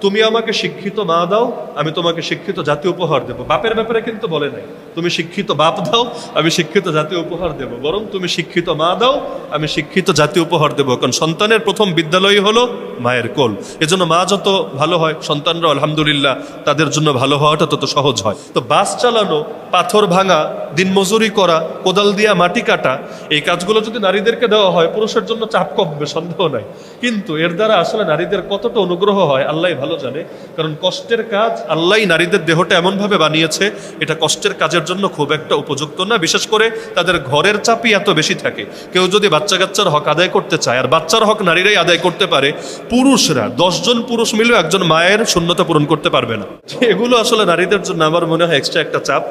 তুমি আমাকে শিক্ষিত মা দাও, আমি তোমাকে শিক্ষিত জাতি উপহার দেব। বাপের ব্যাপারে কিন্তু বলে নাই তুমি শিক্ষিত বাপ দাও, আমি শিক্ষিত জাতি উপহার দেব, বরং তুমি শিক্ষিত মা দাও, আমি শিক্ষিত জাতি উপহার দেব। কারণ সন্তানের প্রথম বিদ্যালয় হলো মায়ের কোল। এজন্য মা যত ভালো হয়, সন্তানরা আলহামদুলিল্লাহ তাদের জন্য ভালো হওয়াটা তত সহজ হয়। তো বাস চালানো, পাথর ভাঙা, দিনমজুরি করা, কোদাল দিয়া মাটি কাটা, এই কাজগুলো যদি নারীদেরকে দেওয়া হয়, পুরুষের জন্য চাপ কমবে, সন্দেহ নাই। কিন্তু এর দ্বারা আসলে নারীদের কতটা অনুগ্রহ হয় আল্লাহ ভালো জানে। কারণ কষ্টের কাজ আল্লাহ নারীদের দেহটা এমনভাবে বানিয়েছে, এটা কষ্টের কাজের জন্য খুব একটা উপযুক্ত না। বিশেষ করে তাদের ঘরের চাপই এত বেশি থাকে। কেউ যদি বাচ্চা কাচ্চার হক আদায় করতে চায়, আর বাচ্চার হক নারীরাই আদায় করতে পারে, পুরুষরা 10 জন পুরুষ মিলেও একজন মায়ের শূন্যতা পূরণ করতে পারবে না। এগুলো আসলে নারীদের জন্য আমার মনে হয় এক্সট্রা একটা চাপ।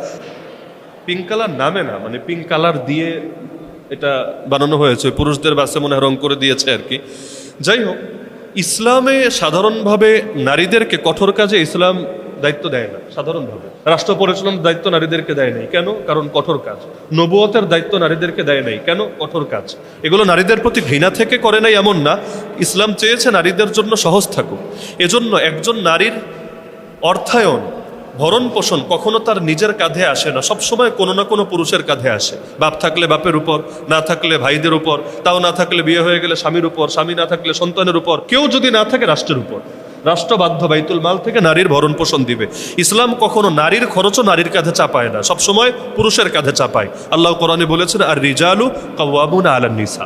পিঙ্ক কালার নামে না, মানে পিঙ্ক কালার দিয়ে এটা বানানো হয়েছে, পুরুষদের বাসে মনে হয় রং করে দিয়েছে আর কি। যাই হোক, ইসলামে সাধারণভাবে নারীদেরকে কঠোর কাজে ইসলাম দায়িত্ব দেয় না। সাধারণভাবে রাষ্ট্র পরিচালনার দায়িত্ব নারীদেরকে দেয় নাই। কেন? কারণ কঠোর কাজ। নবুয়তের দায়িত্ব নারীদেরকে দেয় নাই। কেন? কঠোর কাজ। এগুলো নারীদের প্রতি ঘৃণা থেকে করে নাই এমন না, ইসলাম চেয়েছে নারীদের জন্য সহজ থাকুক। এজন্য একজন নারীর অর্থায়ন, ভরণ পোষণ কখনো তার নিজের কাঁধে আসে না, সবসময় কোনো না কোনো পুরুষের কাঁধে আসে। বাপ থাকলে বাপের উপর, না থাকলে ভাইদের উপর, তাও না থাকলে বিয়ে হয়ে গেলে স্বামীর উপর, স্বামী না থাকলে সন্তানের উপর, কেউ যদি না থাকে রাষ্ট্রের উপর। রাষ্ট্র বাধ্য বাইতুল মাল থেকে নারীর ভরণ পোষণ দিবে। ইসলাম কখনো নারীর খরচও নারীর কাঁধে চাপায় না, সবসময় পুরুষের কাঁধে চাপায়। আল্লাহ কোরআনে বলেছেন, আর রিজালু কাওয়ামুনা আলান নিসা।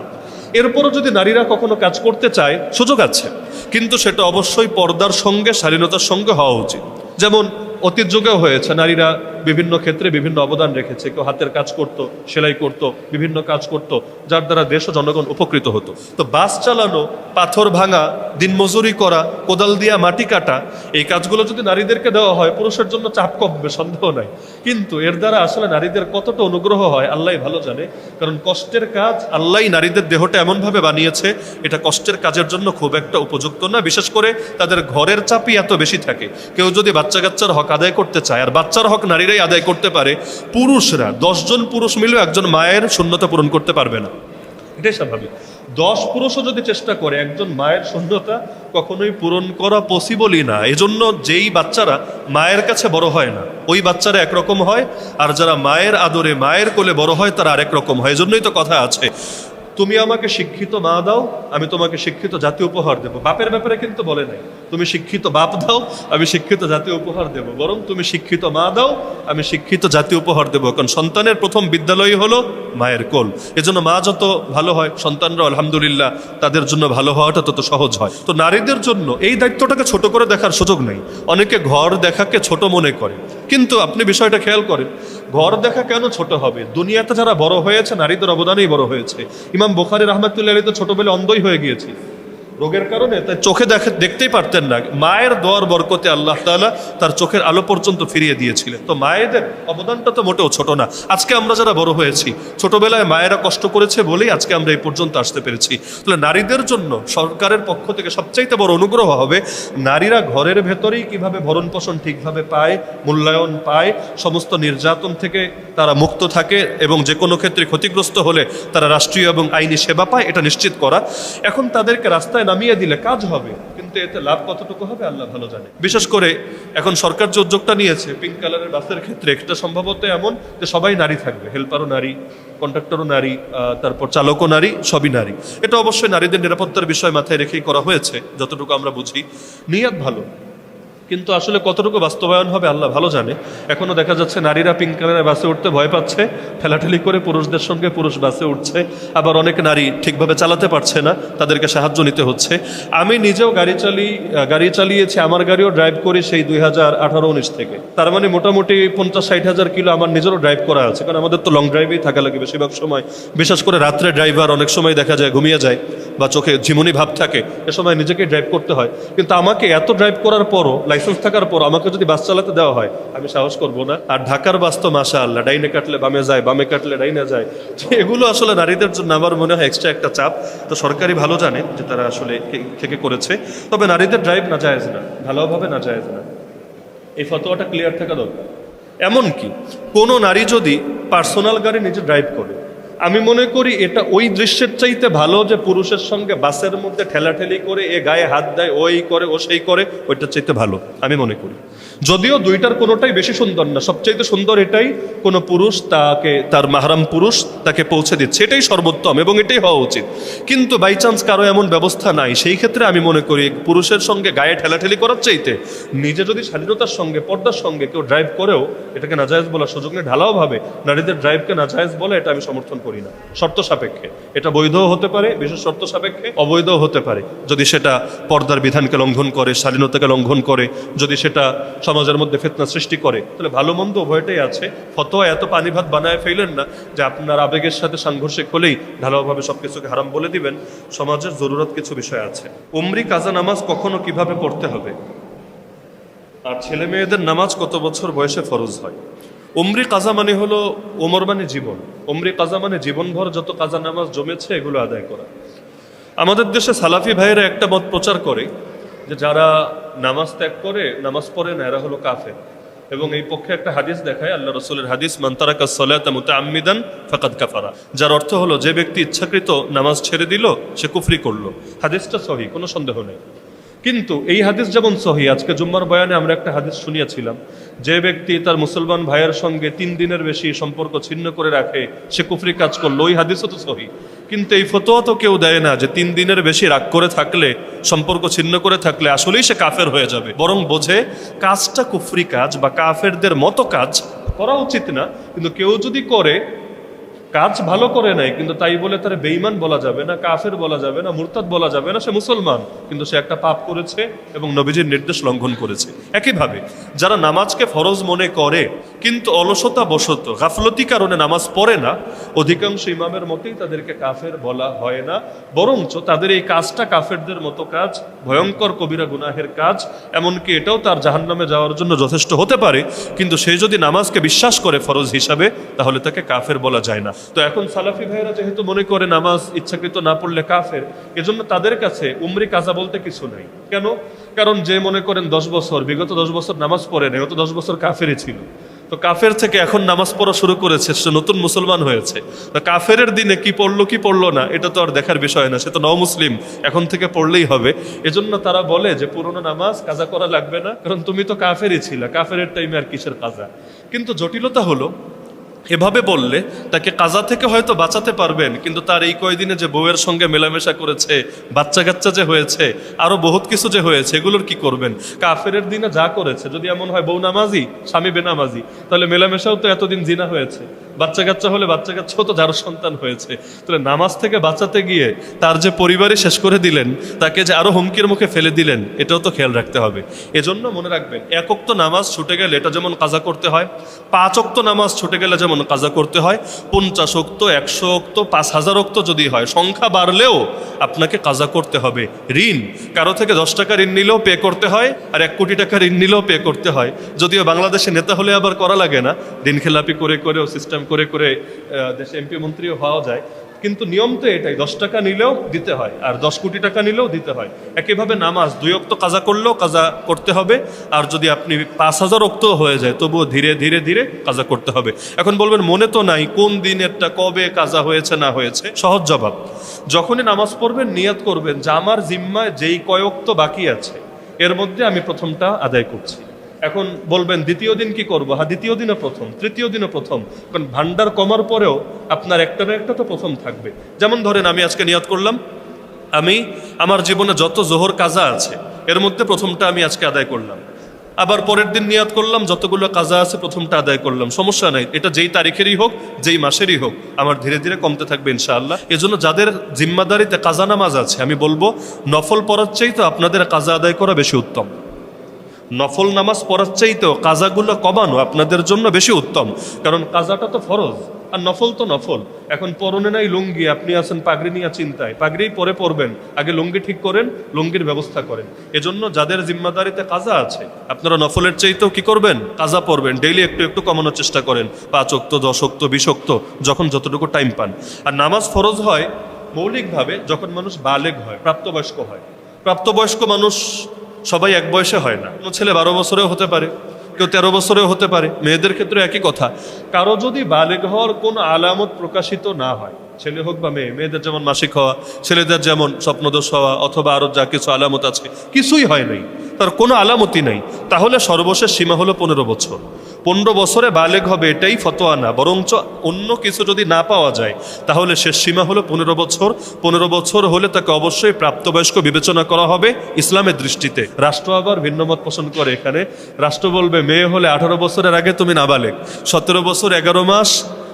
এরপরও যদি নারীরা কখনো কাজ করতে চায়, সুযোগ আছে, কিন্তু সেটা অবশ্যই পর্দার সঙ্গে, শালীনতার সঙ্গে হওয়া উচিত। যেমন অতীত যুগেও হয়েছে, নারীরা বিভিন্ন ক্ষেত্রে বিভিন্ন অবদান রেখেছে। কেউ হাতের কাজ করত, সেলাই করত, বিভিন্ন কাজ করত, যার দ্বারা দেশ ও জনগণ উপকৃত হতো। তো বাস চালানো, পাথর ভাঙা, দিনমজুরি করা, কোদাল দিয়া মাটি কাটা, এই কাজগুলো যদি নারীদেরকে দেওয়া হয়, পুরুষের জন্য চাপ কমবে, সন্দেহ নাই। কিন্তু এর দ্বারা আসলে নারীদের কতটা অনুগ্রহ হয় আল্লাহ ভালো জানে। কারণ কষ্টের কাজ আল্লাহ নারীদের দেহটা এমনভাবে বানিয়েছে, এটা কষ্টের কাজের জন্য খুব একটা উপযুক্ত না। বিশেষ করে তাদের ঘরের চাপই এত বেশি থাকে। কেউ যদি বাচ্চা কাচ্চার হক আদায় করতে চায়, আর বাচ্চার হক নারীরাই আদায় করতে পারে, পুরুষরা 10 জন পুরুষ মিলেও একজন মায়ের শূন্যতা পূরণ করতে পারবে না। এটাই স্বাভাবিক। 10 পুরুষও যদি চেষ্টা করে, একজন মায়ের শূন্যতা কখনোই পূরণ করা পসিবলই না। এজন্য যেই বাচ্চারা মায়ের কাছে বড় হয় না, ওই বাচ্চারা একরকম হয়, আর যারা মায়ের আদরে মায়ের কোলে বড় হয় তারা আরেক রকম হয়। এজন্যই তো কথা আছে, তুমি আমাকে শিক্ষিত মা দাও, আমি তোমাকে শিক্ষিত জাতি উপহার দেব। বাপের ব্যাপারে কিন্তু বলে নাই তুমি শিক্ষিত বাপ দাও, আমি শিক্ষিত জাতি উপহার দেব, বরং তুমি শিক্ষিত মা দাও, আমি শিক্ষিত জাতি উপহার দেব। কারণ সন্তানের প্রথম বিদ্যালয় হলো মায়ের কোল। এজন্য মা যত ভালো হয়, সন্তানরা আলহামদুলিল্লাহ তাদের জন্য ভালো হওয়াটা তত সহজ হয়। তো নারীদের জন্য এই দায়িত্বটাকে ছোট করে দেখার সুযোগ নেই। অনেকে ঘর দেখাকে ছোট মনে করে, কিন্তু আপনি বিষয়টা খেয়াল করেন, ঘর দেখা কেন ছোট হবে? দুনিয়াতে যারা বড় হয়েছে নারীদের অবদানেই বড় হয়েছে। ইমাম বুখারী রাহমাতুল্লাহ আলাইহি তো ছোটবেলায় অন্ধই হয়ে গিয়েছে রোগের কারণে, তাই চোখে দেখতেই পারতেন না। মায়ের দোয়ার বরকতে আল্লাহ তাআলা তার চোখের আলো পর্যন্ত ফিরিয়ে দিয়েছিলেন। তো মায়েদের অবদানটা তো মোটেও ছোট না। আজকে আমরা যারা বড় হয়েছি, ছোটবেলায় মায়েরা কষ্ট করেছে বলেই আজকে আমরা এই পর্যন্ত আসতে পেরেছি। তাহলে নারীদের জন্য সরকারের পক্ষ থেকে সবচাইতে বড় অনুগ্রহ হবে, নারীরা ঘরের ভেতরেই কিভাবে ভরণ পোষণ ঠিকভাবে পায়, মূল্যায়ন পায়, সমস্ত নির্যাতন থেকে তারা মুক্ত থাকে, এবং যে কোনো ক্ষেত্রে ক্ষতিগ্রস্ত হলে তারা রাষ্ট্রীয় এবং আইনি সেবা পায়, এটা নিশ্চিত করা। এখন তাদেরকে রাস্তায় নামিয়ে দিলে কাজ হবে, কিন্তু এতে লাভ কতটুকু হবে আল্লাহ ভালো জানে। বিশেষ করে এখন সরকার যে উদ্যোগটা নিয়েছে পিঙ্ক কালারের বাসের ক্ষেত্রে, এটা সম্ভবত এমন যে সবাই নারী থাকবে, হেল্পারও নারী, কন্ডাক্টরও নারী, তারপর চালকও নারী, সবই নারী। এটা অবশ্যই নারীদের নিরাপত্তার বিষয় মাথায় রেখেই করা হয়েছে, যতটুকু আমরা বুঝি। নিয়ত ভালো, কিন্তু আসলে কতটুকু বাস্তবায়ন হবে আল্লাহ ভালো জানে। এখনো দেখা যাচ্ছে নারীরা পিঙ্ক কালারের বাসে উঠতে ভয় পাচ্ছে, ঠেলাঠেলি করে পুরুষদের সঙ্গে পুরুষ বাসে উঠছে। আবার অনেক নারী ঠিকভাবে চালাতে পারছে না, তাদেরকে সাহায্য নিতে হচ্ছে। আমি নিজেও গাড়ি চালিয়েছি, আমার গাড়িও ড্রাইভ করি সেই 2018-19 থেকে। তার মানে মোটামুটি 50-60 হাজার কিলো আমার নিজেরও ড্রাইভ করা আছে। কারণ আমাদের তো লং ড্রাইভেই থাকা লাগে বেশিরভাগ সময়। বিশেষ করে রাত্রে ড্রাইভার অনেক সময় দেখা যায় ঘুমিয়ে যায় বা চোখে ঝিমুনি ভাব থাকে, এ সময় নিজেকে ড্রাইভ করতে হয়। কিন্তু আমাকে এত ড্রাইভ করার পরও, লাইসেন্স থাকার পর আমাকে যদি বাস চালাতে দেওয়া হয়, আমি সাহস করব না। আর ঢাকার বাস তো মাশাআল্লাহ, ডাইনে কাটলে বামে যায়, বামে কাটলে ডাইনে যায়। এগুলো আসলে নারীদের জন্য আমার মনে হয় এক্সট্রা একটা চাপ। তো সরকারি ভালো জানে যে তারা আসলে থেকে করেছে। তবে নারীদের ড্রাইভ না জায়েজ না, ভালোভাবে না জায়েজ না, এই ফতোয়াটা ক্লিয়ার থাকা দরকার। এমনকি কোনো নারী যদি পার্সোনাল গাড়ি নিজে ড্রাইভ করে, আমি মনে করি এটা ওই দৃশ্যের চাইতে ভালো যে পুরুষের সঙ্গে বাসের মধ্যে ঠেলাঠেলি করে এ গায়ে হাত দেয়, ওই করে ও সেই করে, ওইটার চাইতে ভালো আমি মনে করি। যদিও দুইটার কোনোটাই বেশি সুন্দর না, সবচাইতে সুন্দর এটাই কোনো পুরুষ তাকে, তার মাহরাম পুরুষ তাকে পৌঁছে দিচ্ছে, এটাই সর্বোত্তম এবং এটাই হওয়া উচিত। কিন্তু বাই চান্স কারো এমন ব্যবস্থা নাই, সেই ক্ষেত্রে আমি মনে করি পুরুষের সঙ্গে গায়ে ঠেলাঠেলি করার চাইতে নিজে যদি স্বাধীনতার সঙ্গে পর্দার সঙ্গে কেউ ড্রাইভ করেও এটাকে নাজায়েজ বলার সুযোগ নেই, ঢালাও ভাবে নারীদের ড্রাইভকে নাজায়েজ বলে, এটা আমি সমর্থন করি না। শর্ত সাপেক্ষে এটা বৈধও হতে পারে, বিশেষ শর্ত সাপেক্ষে অবৈধও হতে পারে। যদি সেটা পর্দার বিধানকে লঙ্ঘন করে, স্বাধীনতাকে লঙ্ঘন করে, যদি সেটা সমাজের মধ্যে ফিতনা সৃষ্টি করে, তাহলে ভালো মন্দ উভয়টাই আছে। ফতোয়া এত পানি ভাত বানায় ফেলেন না যে আপনার আবেগের সাথে সাংঘর্ষিক হলেই ঢালাওভাবে সবকিছুকে হারাম বলে দিবেন। সমাজের জরুরত কিছু বিষয় আছে। উমরি কাজা নামাজ কখনো কিভাবে পড়তে হবে, আর ছেলে মেয়েদের নামাজ কত বছর বয়সে ফরজ হয়? উমরি কাজা মানে হলো, ওমর মানে জীবন, উমরি কাজা মানে জীবনভর যত কাজা নামাজ জমেছে এগুলো আদায় করা। আমাদের দেশে সালাফি ভাইয়েরা একটা মত প্রচার করে যে যারা নামাজ ত্যাগ করে, নামাজ পড়ে না, এরা হলো কাফের। এবং এই পক্ষে একটা হাদিস দেখায়, আল্লাহ রাসূলের হাদিস, মান তারাকা সলাতা মুতাআম্মিদান ফাকাদ কাফারা, যার অর্থ হলো যে ব্যক্তি ইচ্ছাকৃত নামাজ ছেড়ে দিল সে কুফরি করলো। হাদিসটা সহিহ, কোনো সন্দেহ নেই। কিন্তু এই হাদিস যেমন সহিহ, আজকে জুম্মার বয়ানে আমরা একটা হাদিস শুনিয়েছিলাম, যে ব্যক্তি তার মুসলমান ভাইয়ের সঙ্গে 3 দিনের বেশি সম্পর্ক ছিন্ন করে রাখে সে কুফরি কাজ করলো, ওই হাদিসও তো সহিহ। কিন্তু এই ফতোয়া তো কেউ দেয় না যে 3 দিনের বেশি রাগ করে থাকলে, সম্পর্ক ছিন্ন করে থাকলে আসলেই সে কাফের হয়ে যাবে। বরং বোঝে কাজটা কুফরি কাজ বা কাফেরদের মতো কাজ করা উচিত না, কিন্তু কেউ যদি করে, কাজ ভালো করে নাই কিন্তু তাই বলে তার বেঈমান বলা যাবে না, কাফের বলা যাবে না, মুরতাদ বলা যাবে না, সে মুসলমান কিন্তু সে একটা পাপ করেছে এবং নবীজির নির্দেশ লঙ্ঘন করেছে। একইভাবে যারা নামাজকে ফরজ মনে করে কিন্তু অলসতা বশত, গাফলতি কারণে নামাজ পড়ে না, অধিকাংশ ইমামের মতেই তাদেরকে কাফের বলা হয় না, বরঞ্চ তাদের এই কাজটা কাফেরদের মতো কাজ, ভয়ঙ্কর কবিরা গুনাহের কাজ, এমনকি এটাও তার জাহান্নামে যাওয়ার জন্য যথেষ্ট হতে পারে। কিন্তু সে যদি নামাজকে বিশ্বাস করে ফরজ হিসাবে, তাহলে তাকে কাফের বলা যায় না। তো এখন সালাফি ভাইরা যেহেতু মনে করে নামাজ ইচ্ছাকৃত না পড়লে কাফের, এজন্য তাদের কাছে উমরি কাজা বলতে কিছু নাই। কেন? কারণ যে মনে করেন 10 বছর, বিগত 10 বছর নামাজ পড়ে নেই, ও তো 10 বছর কাফেরই ছিল। তো কাফের থেকে এখন নামাজ পড়া শুরু করেছে, সে নতুন মুসলমান হয়েছে। তো কাফেরের দিনে কি পড়লো কি পড়লো না এটা তো আর দেখার বিষয় না, সে তো নও-মুসলিম, এখন থেকে পড়লেই হবে। এজন্য তারা বলে যে পুরনো নামাজ কাজা করা লাগবে না, কারণ তুমি তো কাফেরই ছিলা, কাফেরের টাইমে আর কিসের কাজা। কিন্তু জটিলতা হলো, এভাবে বললে তাকে কাজা থেকে হয়তো বাঁচাতে পারবেন, কিন্তু তার এই কয়দিনে যে বউয়ের সঙ্গে মেলামেশা করেছে, বাচ্চা কাচ্চা যে হয়েছে, আরো বহুত কিছু যে হয়েছে, এগুলোর কি করবেন? কাফেরের দিনে যা করেছে, যদি এমন হয় বউ নামাজি স্বামী বেনামাজি, তাহলে মেলামেশাও তো এতদিন জিনা হয়েছে, বাচ্চা কাচ্চা হলে বাচ্চা কাচ্চাও তো যার সন্তান হয়েছে। তাহলে নামাজ থেকে বাঁচাতে গিয়ে তার যে পরিবারই শেষ করে দিলেন, তাকে যে আরো হুমকির মুখে ফেলে দিলেন, এটাও তো খেয়াল রাখতে হবে। এজন্য মনে রাখবেন, 1 ওয়াক্ত নামাজ ছুটে গেলে এটা যেমন কাজা করতে হয়, 5 ওয়াক্ত নামাজ ছুটে গেলে যেমন কাজা করতে হয়, 50 ওয়াক্ত, 100 ওয়াক্ত, 5000 ওয়াক্ত যদি হয়, সংখ্যা বাড়লেও আপনাকে কাজা করতে হবে। ঋণ কারো থেকে 10 টাকা ঋণ নিলেও পে করতে হয়, আর 1 কোটি টাকা ঋণ নিলেও পে করতে হয়। যদিও বাংলাদেশে নেতা হলে আবার করা লাগে না, ঋণ খেলাপি করে করেও, সিস্টেম করে করে দেশে এমপি মন্ত্রীও হওয়া যায়, কিন্তু নিয়ম তো এটাই, 10 টাকা নিলেও দিতে হয়, আর 10 কোটি টাকা নিলেও দিতে হয়। একইভাবে নামাজ 2 ওয়াক্ত কাজা করলেও কাজা করতে হবে, আর যদি আপনি 5000 ওয়াক্ত হয়ে যায় তবুও ধীরে ধীরে ধীরে কাজা করতে হবে। এখন বলবেন মনে তো নাই কোন দিনেরটা কবে কাজা হয়েছে না হয়েছে। সহজ জবাব, যখনই নামাজ পড়বেন নিয়াত করবেন যে আমার জিম্মায় যেই কয় ওয়াক্ত বাকি আছে এর মধ্যে আমি প্রথমটা আদায় করছি। এখন বলবেন দ্বিতীয় দিন কি করবো? হ্যাঁ, দ্বিতীয় দিনও প্রথম, তৃতীয় দিনও প্রথম, কারণ ভান্ডার কমার পরেও আপনার একটা না একটা তো প্রথম থাকবে। যেমন ধরেন আমি আজকে নিয়ত করলাম আমি আমার জীবনে যত জোহর কাজা আছে এর মধ্যে প্রথমটা আমি আজকে আদায় করলাম, আবার পরের দিন নিয়াত করলাম যতগুলো কাজা আছে প্রথমটা আদায় করলাম, সমস্যা নাই। এটা যেই তারিখেরই হোক, যেই মাসেরই হোক, আমার ধীরে ধীরে কমতে থাকবে ইনশাআল্লাহ। এজন্য যাদের জিম্মাদারিতে কাজা নামাজ আছে, আমি বলবো নফল পড়ার চাইতে আপনাদের কাজা আদায় করা বেশি উত্তম। নফল নামাজ পড়ার চাইতেও কাজাগুলো কমানো আপনাদের জন্য বেশি উত্তম, কারণ কাজাটা তো ফরজ আর নফল তো নফল। এখন পরনে নাই লুঙ্গি, আপনি আছেন পাগড়ি নিয়ে চিন্তায়, পাগড়ি পরে পরবেন, আগে লুঙ্গি ঠিক করেন, লুঙ্গির ব্যবস্থা করেন। এজন্য যাদের জিম্মাদারিতে কাজা আছে আপনারা নফলের চাইতেও কি করবেন? কাজা পড়বেন। ডেইলি একটু একটু কমানোর চেষ্টা করেন, 5 ওয়াক্ত, 10 ওয়াক্ত, 20 ওয়াক্ত, যখন যতটুকু টাইম পান। আর নামাজ ফরজ হয় মৌলিকভাবে যখন মানুষ বালেগ হয়, প্রাপ্তবয়স্ক হয়। প্রাপ্তবয়স্ক মানুষ সবাই এক বয়সে হয় না, কোনো ছেলে 12 বছরেও হতে পারে, কেউ 13 বছরেও হতে পারে, মেয়েদের ক্ষেত্রে একই কথা। কারো যদি বালেগ হওয়ার কোন আলামত প্রকাশিত না হয়, ছেলে হোক বা মেয়ে, মেয়েদের যেমন মাসিক হওয়া, ছেলেদের যেমন স্বপ্নদোষ হওয়া, অথবা আরো যা কিছু আলামত আছে, কিছুই হয় নাই, তার কোনো আলামতই নাই, তাহলে সর্বশেষ সীমা হলো 15 বছর। 15 বছরে বালেগ হবে এটাই ফতোয়া না, বরঞ্চ অন্য কিছু যদি না পাওয়া যায় তাহলে শেষ সীমা হলো 15 বছর। 15 বছর হলে তাকে অবশ্যই প্রাপ্তবয়স্ক বিবেচনা করা হবে ইসলামের দৃষ্টিতে। রাষ্ট্র আবার ভিন্নমত পোষণ করে এখানে। রাষ্ট্র বলবে মেয়ে হলে 18 বছরের আগে তুমি নাবালেগ, 17 বছর 11 মাস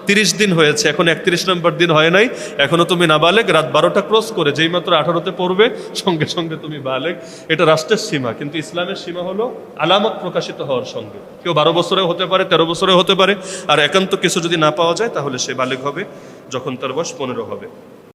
30 দিন হয়েছে, এখন 31 নম্বর দিন হয় নাই, এখনো তুমি নাবালেগ, রাত 12টা ক্রস করে যেই মাত্র 18তে পড়বে সঙ্গে সঙ্গে তুমি বালেগ। এটা রাষ্ট্রের সীমা, কিন্তু ইসলামের সীমা হলো আলামত প্রকাশিত হওয়ার সঙ্গে। কেউ 12 বছরেও হতে পারে, 13 বছরেও হতে পারে, আর একান্ত কিছু যদি না পাওয়া যায় তাহলে সে বালেগ হবে যখন তার বয়স 15 হবে।